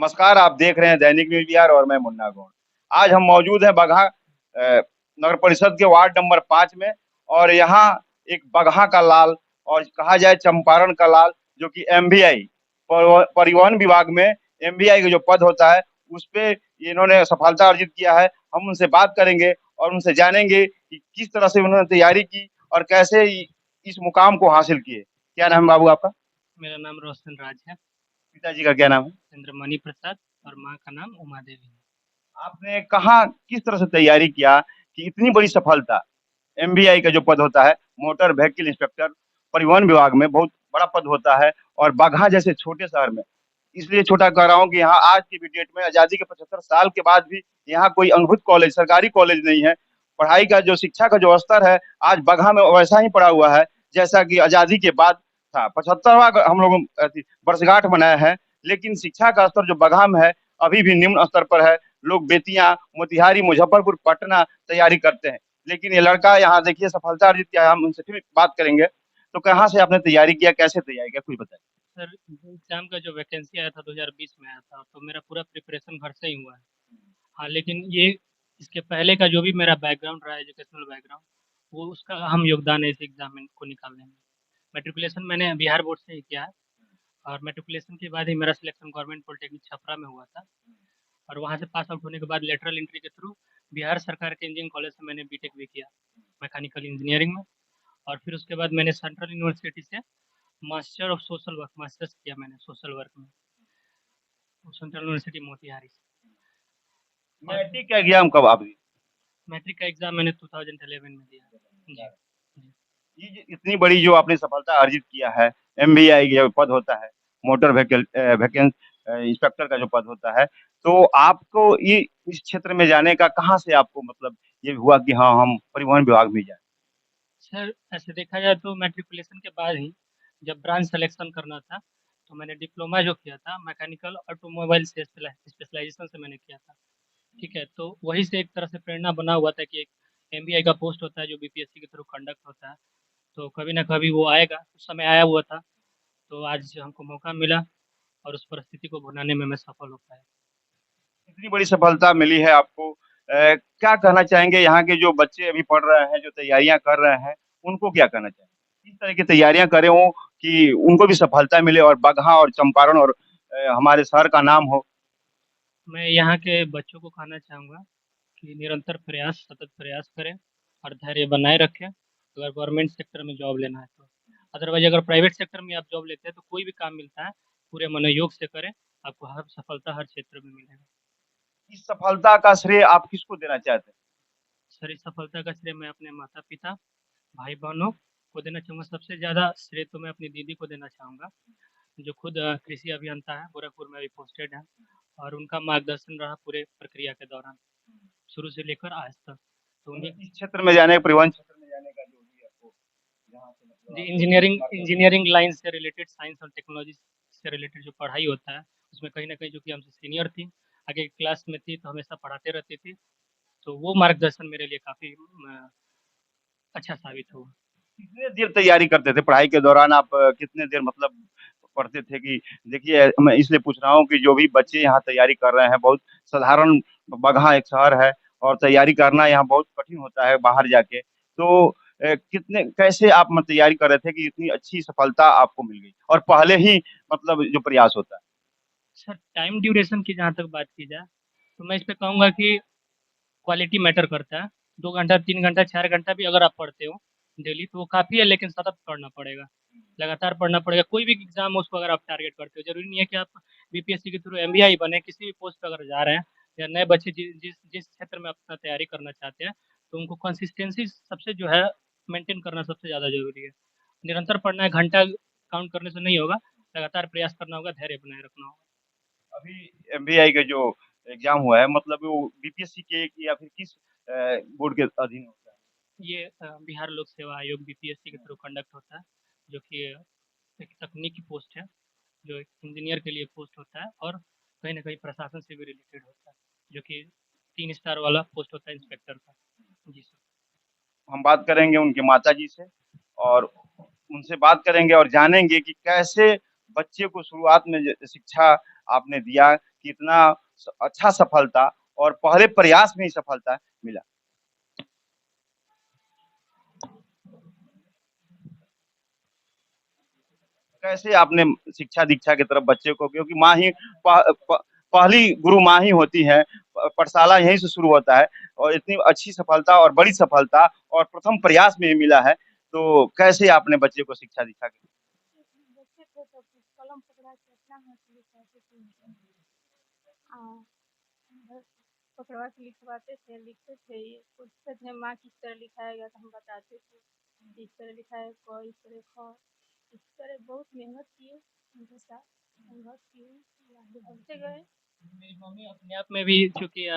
नमस्कार, आप देख रहे हैं दैनिक न्यूज बिहार और मैं मुन्ना गौड़। आज हम मौजूद हैं बगहा नगर परिषद के वार्ड नंबर 5 में। और यहाँ एक बगहा का लाल और कहा जाए चंपारण का लाल, जो कि एमवीआई परिवहन विभाग में एमवीआई का जो पद होता है उस पे इन्होंने सफलता अर्जित किया है। हम उनसे बात करेंगे और उनसे जानेंगे कि किस तरह से उन्होंने तैयारी की और कैसे इस मुकाम को हासिल किए। क्या नाम है बाबू आपका? मेरा नाम रोशन राज है। पिताजी का क्या नाम है? चंद्रमणि प्रसाद। और माँ का नाम उमा देवी है। आपने कहाँ किस तरह से तैयारी किया कि इतनी बड़ी सफलता? एमवीआई का जो पद होता है, मोटर व्हीकल इंस्पेक्टर, परिवहन विभाग में बहुत बड़ा पद होता है और बगहा जैसे छोटे शहर में, इसलिए छोटा कह रहा हूँ कि यहाँ आज की भी डेट में आजादी के 75 साल के बाद भी यहाँ कोई अंगभूत कॉलेज, सरकारी कॉलेज नहीं है। पढ़ाई का जो शिक्षा का जो स्तर है आज बगहा में वैसा ही पड़ा हुआ है जैसा कि आजादी के बाद था। 75वां हम लोग वर्षगांठ मनाया है, लेकिन शिक्षा का स्तर जो बगहा में है अभी भी निम्न स्तर पर है। लोग बेतिया, मोतिहारी, मुजफ्फरपुर, पटना तैयारी करते हैं, लेकिन ये लड़का यहाँ देखिए सफलता अर्जित किया है। हम उनसे फिर बात करेंगे। तो कहाँ से आपने तैयारी किया, कैसे तैयारी किया, कुछ बताइए। सर, एग्जाम का जो वैकेंसी आया था 2020 में आया था, तो मेरा पूरा प्रिपरेशन घर से ही हुआ है। हाँ, लेकिन ये इसके पहले का जो भी मेरा बैकग्राउंड रहा, एजुकेशनल बैकग्राउंड, वो उसका अहम योगदान है इस एग्जाम को निकालने में। मेट्रिकुलेशन मैंने बिहार बोर्ड से ही किया है। और मेट्रिकुलेशन के बाद ही मेरा सिलेक्शन गवर्नमेंट पॉलिटेक्निक छपरा में हुआ था। और वहाँ से पास आउट होने के बाद लेटरल एंट्री के थ्रू बिहार सरकार के इंजीनियरिंग कॉलेज से मैंने बीटेक भी किया, मैकेनिकल इंजीनियरिंग में। और फिर उसके बाद मैंने सेंट्रल यूनिवर्सिटी से master of social work, masters किया मैंने सोशल वर्क में, सेंट्रल यूनिवर्सिटी मोतिहारी से। और मैट्रिक का एग्जाम कब आप दी? मैट्रिक का एग्ज़ाम मैंने 2011 में दिया। जी, जी। ये इतनी बड़ी जो आपने सफलता अर्जित किया है, एमवीआई जो पद होता है, मोटर व्हीकल व्हीकल इंस्पेक्टर का जो पद होता है, तो आपको ये इस क्षेत्र में जाने का कहाँ से आपको मतलब ये हुआ कि हाँ हम परिवहन विभाग में जाए? सर, ऐसे देखा जाए तो मैट्रिकुलेशन के बाद ही जब ब्रांच सेलेक्शन करना था, तो मैंने डिप्लोमा जो किया था मैकेनिकल ऑटोमोबाइल से स्पेशलाइजेशन से मैंने किया था। ठीक है, तो वहीं से एक तरह से प्रेरणा बना हुआ था कि एक एमबीआई का पोस्ट होता है जो बीपीएससी के थ्रू कंडक्ट होता है, तो कभी ना कभी वो आएगा। उस समय आया हुआ था, तो आज हमको मौका मिला और उस परिस्थिति को भुनाने में मैं सफल हो पाया। इतनी बड़ी सफलता मिली है आपको, क्या कहना चाहेंगे यहाँ के जो बच्चे अभी पढ़ रहे हैं, जो तैयारियां कर रहे हैं, उनको क्या कहना चाहेंगे? किस तरह की तैयारियां करें वो कि उनको भी सफलता मिले और बगहा और चंपारण और हमारे शहर का नाम हो। मैं यहाँ के बच्चों को कहना चाहूँगा कि निरंतर प्रयास, सतत प्रयास करें और धैर्य बनाए रखें, अगर गवर्नमेंट सेक्टर में जॉब लेना है तो। अदरवाइज अगर प्राइवेट सेक्टर में आप जॉब लेते हैं तो कोई भी काम मिलता है, पूरे मनोयोग से करें, आपको हर सफलता हर क्षेत्र में मिलेगा। इस सफलता का श्रेय आप किसको देना चाहते हैं? सर, इस सफलता का श्रेय मैं अपने माता पिता, भाई बहनों को देना चाहूँगा। सबसे ज़्यादा श्रेय तो मैं अपनी दीदी को देना चाहूँगा, जो खुद कृषि अभियंता है, गोरखपुर में अभी पोस्टेड है। और उनका मार्गदर्शन रहा पूरे प्रक्रिया के दौरान, शुरू से लेकर आज तक। तो उन्हीं मतलब इस क्षेत्र में जाने, परिवहन क्षेत्र में जाने का जो भी आपको जहाँ से मतलब जी, आपको मार्गदर्शन। इंजीनियरिंग लाइन से रिलेटेड, साइंस और टेक्नोलॉजी से रिलेटेड जो पढ़ाई होता है, उसमें कहीं न कहीं जो कि हमसे सीनियर थी, आगे क्लास में थी, तो हमेशा पढ़ाते रहती थी। तो वो मार्गदर्शन मेरे लिए काफ़ी अच्छा साबित हुआ। कितने देर तैयारी करते थे पढ़ाई के दौरान आप? कितने देर मतलब पढ़ते थे कि देखिए मैं इसलिए पूछ रहा हूँ कि जो भी बच्चे यहाँ तैयारी कर रहे हैं, बहुत साधारण बगहा एक शहर है और तैयारी करना यहाँ बहुत कठिन होता है बाहर जाके। तो कितने कैसे आप मतलब तैयारी कर रहे थे कि इतनी अच्छी सफलता आपको मिल गई और पहले ही मतलब जो प्रयास होता है? सर, टाइम ड्यूरेशन की जहाँ तक बात की जाए, तो मैं इस पे कहूँगा कि क्वालिटी मैटर करता है। 2 घंटा, 3 घंटा, 4 घंटा भी अगर आप पढ़ते हो डेली, तो वो काफ़ी है, लेकिन सतत पढ़ना पड़ेगा, लगातार पढ़ना पड़ेगा। कोई भी एग्ज़ाम हो उसको अगर आप टारगेट करते हो, ज़रूरी नहीं है कि आप बीपीएससी के थ्रू एमबीआई बने, किसी भी पोस्ट पे अगर जा रहे हैं, या नए बच्चे जिस क्षेत्र में अपना तैयारी करना चाहते हैं, तो उनको कंसिस्टेंसी सबसे जो है मेंटेन करना सबसे ज़्यादा ज़रूरी है। निरंतर पढ़ना है, घंटा काउंट करने से नहीं होगा, लगातार प्रयास करना होगा, धैर्य बनाए रखना होगा। अभी एमबीआई का जो एग्जाम हुआ है मतलब वो बीपीएससी के या फिर किस बोर्ड के अधीन होता है? ये बिहार लोक सेवा आयोग बीपीएससी के थ्रू कंडक्ट होता है, जो कि एक तकनीकी पोस्ट है, जो एक इंजीनियर के लिए पोस्ट होता है, और कहीं न कहीं प्रशासन से भी रिलेटेड होता है, जो कि 3 स्टार वाला पोस्ट होता है इंस्पेक्टर का। जी सर। हम बात करेंगे उनके माताजी से और उनसे बात करेंगे और जानेंगे कि कैसे बच्चे को शुरुआत में शिक्षा आपने दिया, कि इतना अच्छा सफलता और पहले प्रयास में ही सफलता मिला। कैसे आपने शिक्षा दीक्षा की तरफ बच्चे को, क्योंकि माँ ही पहली गुरु माँ ही होती है, पाठशाला यहीं से शुरू होता है और इतनी अच्छी सफलता और बड़ी सफलता और प्रथम प्रयास में ही मिला है, तो कैसे आपने बच्चे को शिक्षा दीक्षा की? बच्चे को तो कलम पकड़ा के अपना हाथ लिखाते थे, बस पकड़वा के लिखवाते थे, लिखते थे, ये पूछते थे माँ किस तरह लिखाएगा, तो हम बताते थे इस तरह लिखा है क, इस तरह ख, इस तरह बहुत मेहनत किए उनके साथ, संघर्ष किए, आगे बढ़ते गए। मेरी मम्मी अपने आप में भी चूँकि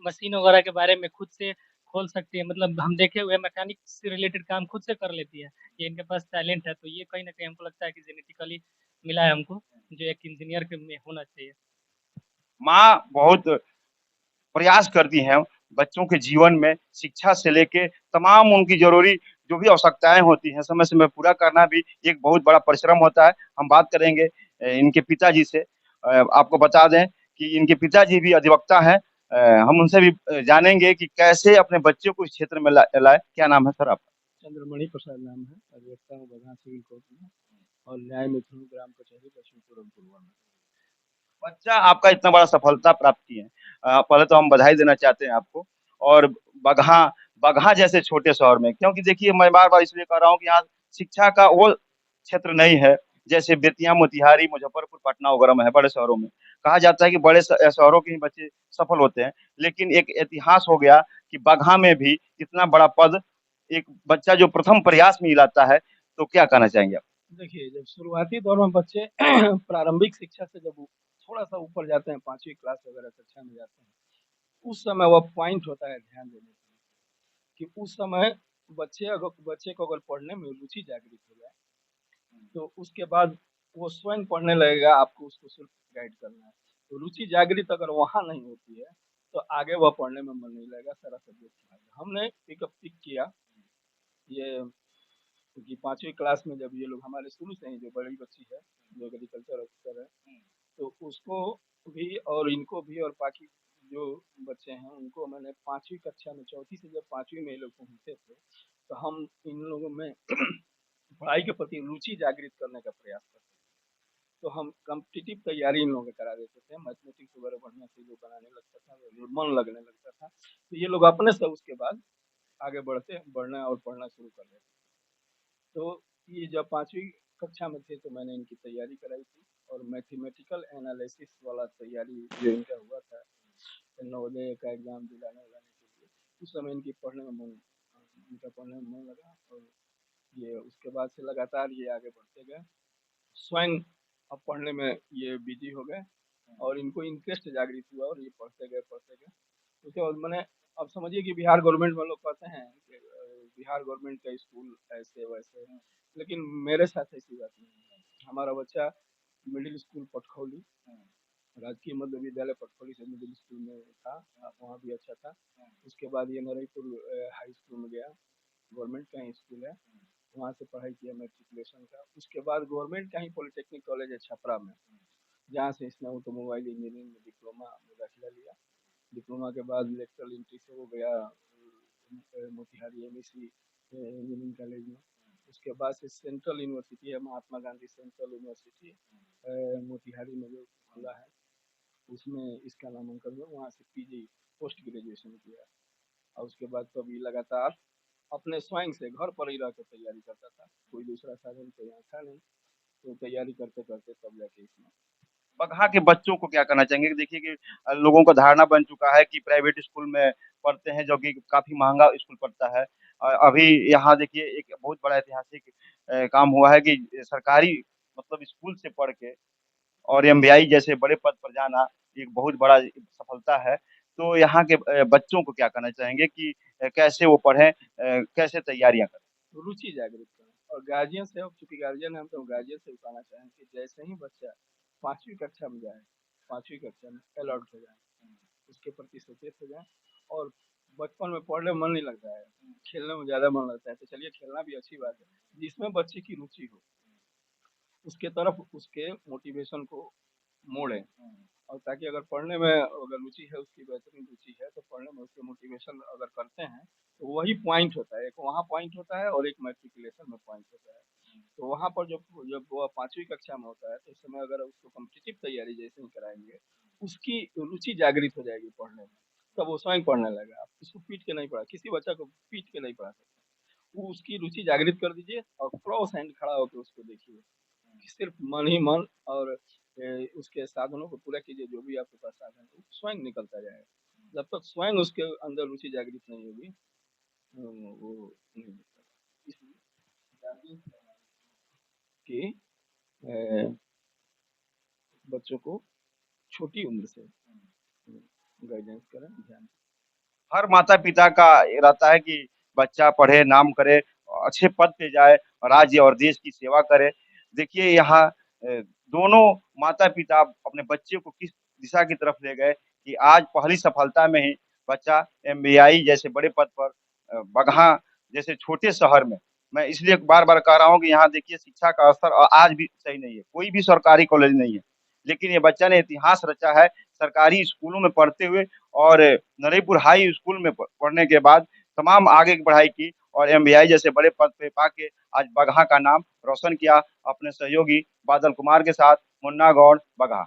मशीन वगैरह के बारे में खुद से खोल सकती है, मतलब हम देखे हुए मैकेनिक से रिलेटेड काम खुद से कर लेती है। ये इनके पास टैलेंट है, तो ये कहीं न कहीं हमको लगता है कि जेनेटिकली मिला है हमको, जो एक इंजीनियर के में होना चाहिए। माँ बहुत प्रयास करती हैं बच्चों के जीवन में शिक्षा से लेके तमाम उनकी जरूरी जो भी आवश्यकताएं होती हैं समय समय पूरा करना भी एक बहुत बड़ा परिश्रम होता है। हम बात करेंगे इनके पिताजी से। आपको बता दें कि इनके पिताजी भी अधिवक्ता हैं। हम उनसे भी जानेंगे कि कैसे अपने बच्चे को इस क्षेत्र में लाए। क्या नाम है सर आपका? चंद्रमणि प्रसाद नाम है, अधिवक्ता हूँ बगहा सिविल कोर्ट में और न्याय मिथुन ग्राम कचहरी लक्ष्मीपुरम पूर्वा में। बच्चा आपका इतना बड़ा सफलता प्राप्त किए हैं, पहले तो हम बधाई देना चाहते हैं आपको। और बगहा बगहा जैसे छोटे शहर में, क्योंकि देखिए मैं बार बार इसलिए कह रहा हूँ कि यहाँ शिक्षा का वो क्षेत्र नहीं है जैसे बेतिया, मोतिहारी, मुजफ्फरपुर, पटना वगैरह में है। बड़े शहरों में कहा जाता है कि बड़े शहरों के ही बच्चे सफल होते हैं, लेकिन एक इतिहास हो गया कि बगहा में भी इतना बड़ा पद एक बच्चा जो प्रथम प्रयास में ही लाता है, तो क्या कहना चाहेंगे आप? देखिए, जब शुरुआती दौर में बच्चे प्रारंभिक शिक्षा से जब थोड़ा-सा ऊपर जाते हैं, 5वीं क्लास वगैरह कक्षा में जाते हैं, उस समय वो पॉइंट होता है ध्यान देने के लिए कि उस समय बच्चे को अगर पढ़ने में रुचि जागृत हो जाए, तो उसके बाद वो स्वयं पढ़ने लगेगा, आपको उसको सिर्फ गाइड करना है। तो रुचि जागृत अगर वहाँ नहीं होती है, तो आगे वह पढ़ने में मन नहीं लगेगा, सारा सब्जेक्ट। हमने पिक किया ये क्योंकि 5वीं क्लास में जब ये लोग हमारे शुरू से ही जो बड़ी बच्ची है, जो एग्रीकल्चर ऑफिसर है, तो उसको भी और इनको भी और बाकी जो बच्चे हैं उनको मैंने 5वीं कक्षा में, चौथी से जब 5वीं में ये लोग पहुँचे थे, तो हम इन लोगों में पढ़ाई के प्रति रुचि जागृत करने का प्रयास करते थे। तो हम कॉम्पिटिटिव तैयारी इन लोगों को करा देते थे, मैथमेटिक्स वगैरह बढ़िया से जो बनाने लगता था, मन लगने लगता था, तो ये लोग अपने से उसके बाद आगे बढ़ना और पढ़ना शुरू कर देते। तो ये जब 5वीं कक्षा में थे तो मैंने इनकी तैयारी कराई थी और मैथमेटिकल एनालिसिस वाला तैयारी जो इनका हुआ था नवोदय का एग्जाम दिलाने के लिए, उस समय इनका पढ़ने में मन लगा और ये उसके बाद से लगातार ये आगे बढ़ते गए। स्वयं अब पढ़ने में ये बिजी हो गए और इनको इंटरेस्ट जागृत हुआ और ये पढ़ते गए। उसके बाद मैंने, अब समझिए कि बिहार गवर्नमेंट में लोग कहते हैं कि बिहार गवर्नमेंट का स्कूल ऐसे वैसे है, लेकिन मेरे साथ ऐसी बात नहीं है। हमारा बच्चा मिडिल स्कूल पटखौली, राजकीय मध्य विद्यालय पटखौली से मिडिल स्कूल में था, वहाँ भी अच्छा था। उसके बाद ये नरईपुर हाई स्कूल में गया, गवर्नमेंट का ही स्कूल है, वहाँ से पढ़ाई किया मैट्रिकुलेशन का। उसके बाद गवर्नमेंट का ही पॉलिटेक्निक कॉलेज है छपरा में, जहाँ से इसने ऑटोमोबाइल इंजीनियरिंग में डिप्लोमा में दाखिला लिया। डिप्लोमा के बाद लेटरल एंट्री से वो गया मोतिहारी एमईसी इंजीनियरिंग कॉलेज में। उसके बाद से सेंट्रल यूनिवर्सिटी है, महात्मा गांधी सेंट्रल यूनिवर्सिटी मोतिहारी में जो खुला है, उसमें इसका नामांकन हुआ, वहाँ से पीजी पोस्ट ग्रेजुएशन किया और उसके बाद तो अभी लगातार अपने स्वयं से घर पर ही रह कर तैयारी करता था, कोई दूसरा साधन तो यहाँ था नहीं, तो तैयारी करते करते तब जाके इसमें। बगहा के बच्चों को क्या कहना चाहेंगे कि देखिए कि लोगों का धारणा बन चुका है कि प्राइवेट स्कूल में पढ़ते हैं जो कि काफी महंगा स्कूल पड़ता है। अभी यहाँ देखिए एक बहुत बड़ा ऐतिहासिक काम हुआ है कि सरकारी मतलब स्कूल से पढ़ के और एमबीआई जैसे बड़े पद पर जाना एक बहुत बड़ा सफलता है। तो यहाँ के बच्चों को क्या कहना चाहेंगे कि कैसे वो पढ़ें, कैसे तैयारियां करें? रुचि जागृत करें और गार्जियन से, अब चूंकि गार्जियन है तो गार्जियन से भी कहना चाहें कि जैसे ही बच्चा 5वीं कक्षा में जाए, 5वीं कक्षा में अलर्ट हो जाए, उसके प्रति सचेत हो जाए। और बचपन में पढ़ने में मन नहीं लगता है, खेलने में ज़्यादा मन लगता है, तो चलिए खेलना भी अच्छी बात है, जिसमें बच्चे की रुचि हो उसके तरफ उसके मोटिवेशन को मोड़ें और ताकि अगर पढ़ने में अगर रुचि है, उसकी बेहतरीन रुचि है, तो पढ़ने में उसके मोटिवेशन अगर करते हैं, तो वही पॉइंट होता है। एक वहाँ पॉइंट होता है और एक मैट्रिकुलेशन में पॉइंट होता है। तो वहाँ पर जब वो 5वीं कक्षा में होता है, तो उस समय अगर उसको कॉम्पिटिटिव तैयारी जैसे ही कराएँगे, उसकी रुचि जागृत हो जाएगी पढ़ने में, तब वो स्वयं पढ़ने लगेगा। आप उसको पीट के नहीं पढ़ा, किसी बच्चा को पीट के नहीं पढ़ा सकते। वो उसकी रुचि जागृत कर दीजिए और क्रॉस हैंड खड़ा होकर उसको देखिए, कि सिर्फ मन ही मन और उसके साधनों को पूरा कीजिए, जो भी आपके पास साधन है, वो स्वयं निकलता जाएगा। जब तक स्वयं उसके अंदर रुचि जागृत नहीं होगी, वो नहीं निकलेगा। इसलिए गार्जियन कि बच्चों को छोटी उम्र से गाइडेंस करें, ध्यान। हर माता पिता का ये रहता है कि बच्चा पढ़े, नाम करे, अच्छे पद पे जाए, राज्य और देश की सेवा करे। देखिए यहाँ दोनों माता पिता अपने बच्चे को किस दिशा की तरफ ले गए कि आज पहली सफलता में ही बच्चा एमबीआई जैसे बड़े पद पर, बगहा जैसे छोटे शहर में, मैं इसलिए बार-बार कह रहा हूँ कि यहाँ देखिए शिक्षा का स्तर आज भी सही नहीं है, कोई भी सरकारी कॉलेज नहीं है। लेकिन ये बच्चा ने इतिहास रचा है सरकारी स्कूलों में पढ़ते हुए, और नरेपुर हाई स्कूल में पढ़ने के बाद तमाम आगे की पढ़ाई की और एमबीआई जैसे बड़े पद पे पाके आज बगहा का नाम रोशन किया अपने सहयोगी बादल कुमार के साथ। मुन्ना गौड़, बगहा।